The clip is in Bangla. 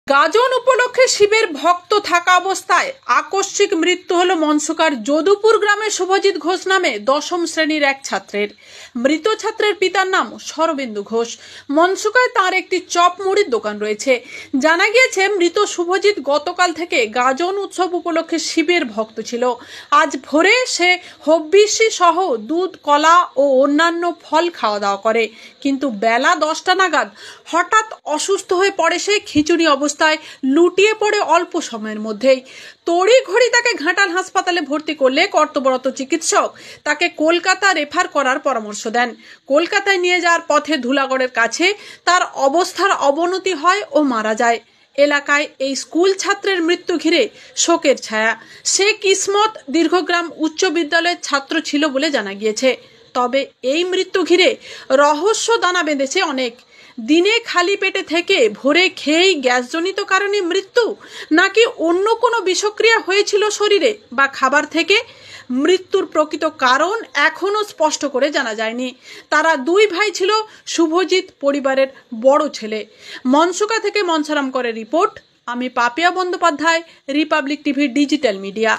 গাজন উপলক্ষে শিবের ভক্ত থাকা অবস্থায় আকস্মিক মৃত্যু হলো মনসুকার যদুপুর গ্রামের শুভজিৎ ঘোষ নামে দশম শ্রেণীর এক ছাত্রের। মৃত ছাত্রের পিতার নাম শরবেন্দু ঘোষ। মনসুকায় তার একটি চপ মুড়ির দোকান রয়েছে। জানা গিয়েছে মৃত শুভজিৎ গতকাল থেকে গাজন উৎসব উপলক্ষে শিবের ভক্ত ছিল। আজ ভোরে সে হব্বিষ্যি সহ দুধ, কলা ও অন্যান্য ফল খাওয়া দাওয়া করে, কিন্তু বেলা 10টা নাগাদ হঠাৎ অসুস্থ হয়ে পড়ে সে। খিচুড়ি অবস্থায় লুটিয়ে পড়ে অল্প সময়ের মধ্যেই। তড়িঘড়ি তাকে ঘাটাল হাসপাতালে ভর্তি করলে কর্তব্যরত চিকিৎসক তাকে কলকাতা রেফার করার পরামর্শ দেন। কলকাতায় নিয়ে যাওয়ার পথে ধুলাগড়ের কাছে তার অবস্থার অবনতি হয় ও মারা যায়। এলাকায় এই স্কুল ছাত্রের মৃত্যু ঘিরে শোকের ছায়া। সে কিসমত দীর্ঘগ্রাম উচ্চ বিদ্যালয়ের ছাত্র ছিল বলে জানা গিয়েছে। তবে এই মৃত্যু ঘিরে রহস্য দানা বেঁধেছে অনেক। দিনে খালি পেটে থেকে ভোরে খেয়েই গ্যাসজনিত কারণে মৃত্যু, নাকি অন্য কোনো বিষক্রিয়া হয়েছিল শরীরে বা খাবার থেকে? মৃত্যুর প্রকৃত কারণ এখনো স্পষ্ট করে জানা যায়নি। তারা দুই ভাই ছিল, শুভজিৎ পরিবারের বড় ছেলে। মনসুকা থেকে মনসারাম করে রিপোর্ট। আমি Papiya Bandyopadhyay, republic TV digital media.